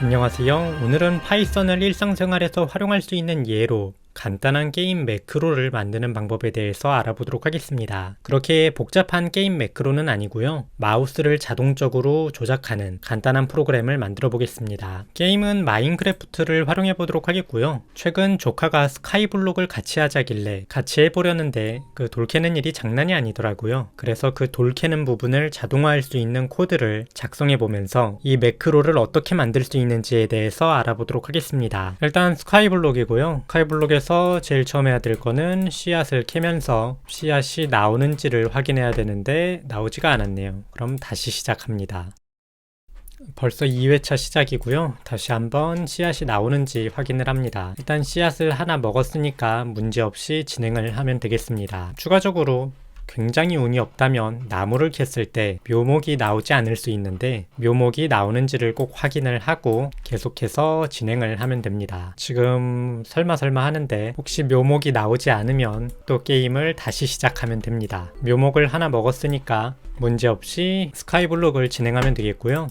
안녕하세요. 오늘은 파이썬을 일상생활에서 활용할 수 있는 예로 간단한 게임 매크로를 만드는 방법에 대해서 알아보도록 하겠습니다. 그렇게 복잡한 게임 매크로는 아니고요. 마우스를 자동적으로 조작하는 간단한 프로그램을 만들어 보겠습니다. 게임은 마인크래프트를 활용해 보도록 하겠고요. 최근 조카가 스카이블록을 같이 하자길래 같이 해보려는데 그 돌 캐는 일이 장난이 아니더라고요. 그래서 그 돌 캐는 부분을 자동화할 수 있는 코드를 작성해 보면서 이 매크로를 어떻게 만들 수 있는지에 대해서 알아보도록 하겠습니다. 일단 스카이블록이고요. 스카이블록에서 제일 처음 해야 될 거는 씨앗을 캐면서 씨앗이 나오는지를 확인해야 되는데 나오지가 않았네요. 그럼 다시 시작합니다. 벌써 2회차 시작이고요. 다시 한번 씨앗이 나오는지 확인을 합니다. 일단 씨앗을 하나 먹었으니까 문제없이 진행을 하면 되겠습니다. 추가적으로 굉장히 운이 없다면 나무를 캤을 때 묘목이 나오지 않을 수 있는데 묘목이 나오는지를 꼭 확인을 하고 계속해서 진행을 하면 됩니다. 지금 설마 하는데 혹시 묘목이 나오지 않으면 또 게임을 다시 시작하면 됩니다. 묘목을 하나 먹었으니까 문제없이 스카이블록을 진행하면 되겠고요.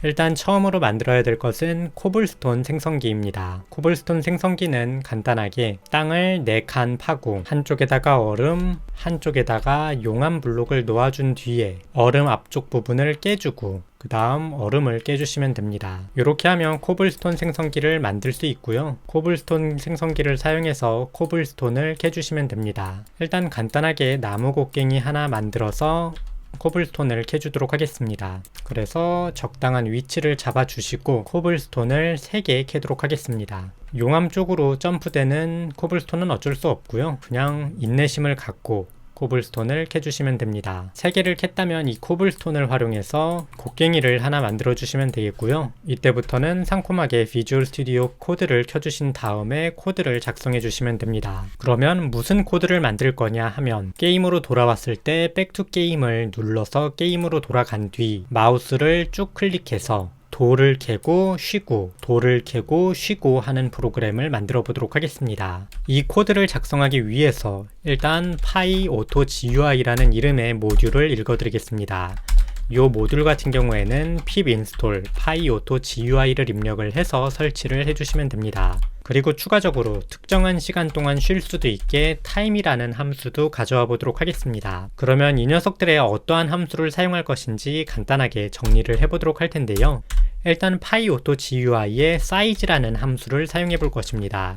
일단 처음으로 만들어야 될 것은 코블스톤 생성기입니다. 코블스톤 생성기는 간단하게 땅을 4칸 파고 한쪽에다가 얼음, 한쪽에다가 용암 블록을 놓아준 뒤에 얼음 앞쪽 부분을 깨주고 그 다음 얼음을 깨주시면 됩니다. 이렇게 하면 코블스톤 생성기를 만들 수 있고요. 코블스톤 생성기를 사용해서 코블스톤을 캐주시면 됩니다. 일단 간단하게 나무 곡괭이 하나 만들어서 코블스톤을 캐주도록 하겠습니다. 그래서 적당한 위치를 잡아주시고 코블스톤을 3개 캐도록 하겠습니다. 용암 쪽으로 점프되는 코블스톤은 어쩔 수 없고요. 그냥 인내심을 갖고 코블스톤을 캐주시면 됩니다. 3개를 캤다면 이 코블스톤을 활용해서 곡괭이를 하나 만들어 주시면 되겠고요. 이때부터는 상콤하게 비주얼 스튜디오 코드를 켜주신 다음에 코드를 작성해 주시면 됩니다. 그러면 무슨 코드를 만들 거냐 하면 게임으로 돌아왔을 때 백투 게임을 눌러서 게임으로 돌아간 뒤 마우스를 쭉 클릭해서 돌을 캐고 쉬고 돌을 캐고 쉬고 하는 프로그램을 만들어 보도록 하겠습니다. 이 코드를 작성하기 위해서 일단 pyauto.gui라는 이름의 모듈을 읽어드리겠습니다. 이 모듈 같은 경우에는 pip install pyauto.gui를 입력을 해서 설치를 해주시면 됩니다. 그리고 추가적으로 특정한 시간 동안 쉴 수도 있게 time이라는 함수도 가져와 보도록 하겠습니다. 그러면 이 녀석들의 어떠한 함수를 사용할 것인지 간단하게 정리를 해보도록 할 텐데요. 일단 pyauto.gui의 size라는 함수를 사용해 볼 것입니다.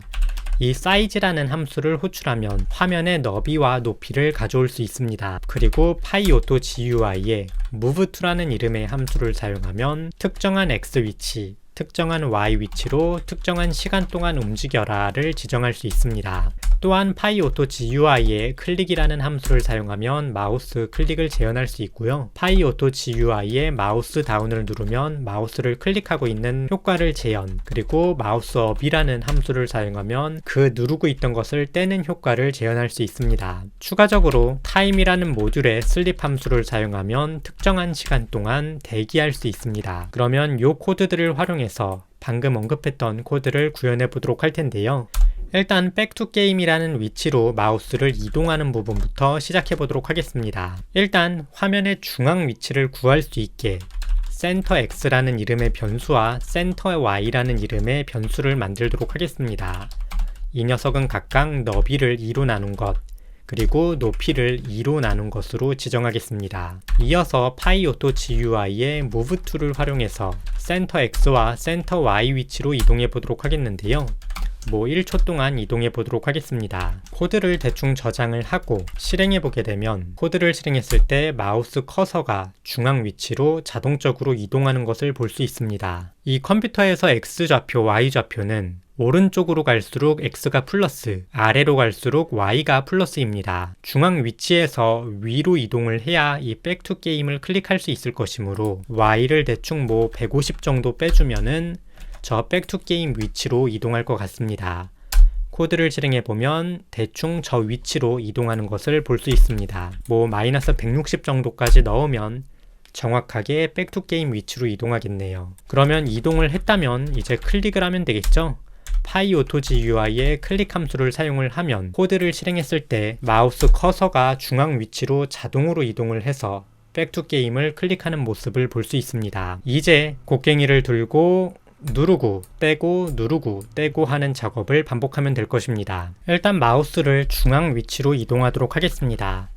이 size라는 함수를 호출하면 화면의 너비와 높이를 가져올 수 있습니다. 그리고 pyauto.gui의 move2라는 이름의 함수를 사용하면 특정한 x 위치, 특정한 y 위치로 특정한 시간 동안 움직여라를 지정할 수 있습니다. 또한 pyauto.gui의 클릭이라는 함수를 사용하면 마우스 클릭을 재현할 수 있고요. pyauto.gui의 마우스 다운을 누르면 마우스를 클릭하고 있는 효과를 재현, 그리고 마우스 업이라는 함수를 사용하면 그 누르고 있던 것을 떼는 효과를 재현할 수 있습니다. 추가적으로 time이라는 모듈의 sleep 함수를 사용하면 특정한 시간 동안 대기할 수 있습니다. 그러면 이 코드들을 활용해서 방금 언급했던 코드를 구현해 보도록 할 텐데요. 일단 백투 게임이라는 위치로 마우스를 이동하는 부분부터 시작해 보도록 하겠습니다. 일단 화면의 중앙 위치를 구할 수 있게 center x라는 이름의 변수와 center y라는 이름의 변수를 만들도록 하겠습니다. 이 녀석은 각각 너비를 2로 나눈 것, 그리고 높이를 2로 나눈 것으로 지정하겠습니다. 이어서 pyauto.gui의 move2를 활용해서 center x와 center y 위치로 이동해 보도록 하겠는데요. 1초 동안 이동해 보도록 하겠습니다. 코드를 대충 저장을 하고 실행해 보게 되면 코드를 실행했을 때 마우스 커서가 중앙 위치로 자동적으로 이동하는 것을 볼 수 있습니다. 이 컴퓨터에서 X좌표, Y좌표는 오른쪽으로 갈수록 X가 플러스, 아래로 갈수록 Y가 플러스입니다. 중앙 위치에서 위로 이동을 해야 이 백투 게임을 클릭할 수 있을 것이므로 Y를 대충 150 정도 빼주면은 저 백투 게임 위치로 이동할 것 같습니다. 코드를 실행해보면 대충 저 위치로 이동하는 것을 볼 수 있습니다. 마이너스 160 정도까지 넣으면 정확하게 백투 게임 위치로 이동하겠네요. 그러면 이동을 했다면 이제 클릭을 하면 되겠죠? pyauto.gui의 클릭 함수를 사용을 하면 코드를 실행했을 때 마우스 커서가 중앙 위치로 자동으로 이동을 해서 백투 게임을 클릭하는 모습을 볼 수 있습니다. 이제 곡괭이를 들고 누르고 떼고 누르고 떼고 하는 작업을 반복하면 될 것입니다. 일단 마우스를 중앙 위치로 이동하도록 하겠습니다.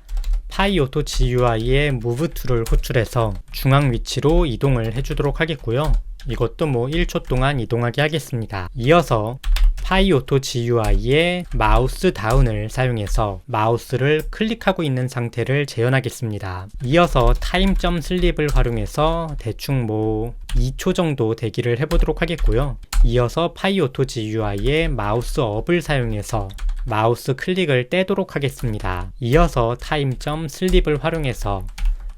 파이오토 GUI의 Move 툴을 호출해서 중앙 위치로 이동을 해주도록 하겠고요. 이것도 1초 동안 이동하게 하겠습니다. 이어서 파이오토 GUI의 마우스 다운을 사용해서 마우스를 클릭하고 있는 상태를 재현하겠습니다. 이어서 타임.슬립을 활용해서 대충 2초 정도 대기를 해보도록 하겠고요. 이어서 파이오토 GUI의 마우스 업을 사용해서 마우스 클릭을 떼도록 하겠습니다. 이어서 타임.슬립을 활용해서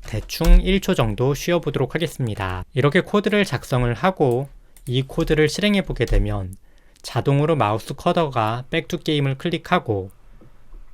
대충 1초 정도 쉬어보도록 하겠습니다. 이렇게 코드를 작성을 하고 이 코드를 실행해 보게 되면 자동으로 마우스 커서가 백투 게임을 클릭하고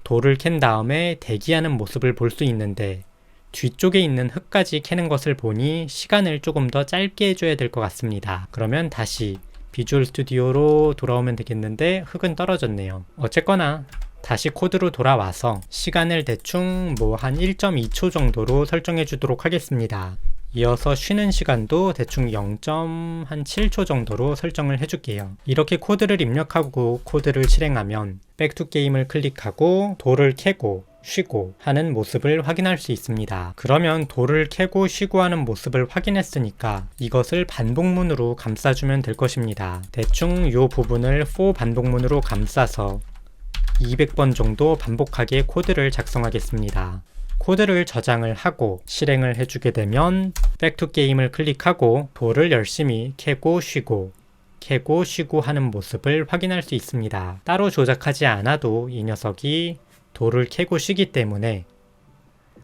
돌을 캔 다음에 대기하는 모습을 볼 수 있는데 뒤쪽에 있는 흙까지 캐는 것을 보니 시간을 조금 더 짧게 해줘야 될 것 같습니다. 그러면 다시 비주얼 스튜디오로 돌아오면 되겠는데 흙은 떨어졌네요. 어쨌거나 다시 코드로 돌아와서 시간을 대충 한 1.2초 정도로 설정해 주도록 하겠습니다. 이어서 쉬는 시간도 대충 0.7초 정도로 설정을 해줄게요. 이렇게 코드를 입력하고 코드를 실행하면 백투 게임을 클릭하고 돌을 캐고 쉬고 하는 모습을 확인할 수 있습니다. 그러면 돌을 캐고 쉬고 하는 모습을 확인했으니까 이것을 반복문으로 감싸주면 될 것입니다. 대충 이 부분을 for 반복문으로 감싸서 200번 정도 반복하게 코드를 작성하겠습니다. 코드를 저장을 하고 실행을 해주게 되면 백투 게임을 클릭하고 돌을 열심히 캐고 쉬고 캐고 쉬고 하는 모습을 확인할 수 있습니다. 따로 조작하지 않아도 이 녀석이 돌을 캐고 쉬기 때문에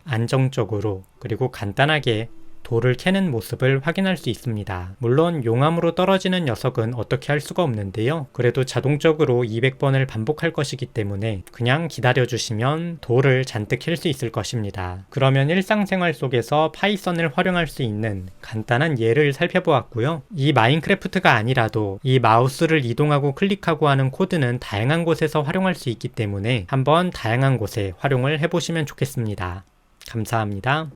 안정적으로 그리고 간단하게 돌을 캐는 모습을 확인할 수 있습니다. 물론 용암으로 떨어지는 녀석은 어떻게 할 수가 없는데요. 그래도 자동적으로 200번을 반복할 것이기 때문에 그냥 기다려주시면 돌을 잔뜩 캘 수 있을 것입니다. 그러면 일상생활 속에서 파이썬을 활용할 수 있는 간단한 예를 살펴보았고요. 이 마인크래프트가 아니라도 이 마우스를 이동하고 클릭하고 하는 코드는 다양한 곳에서 활용할 수 있기 때문에 한번 다양한 곳에 활용을 해보시면 좋겠습니다. 감사합니다.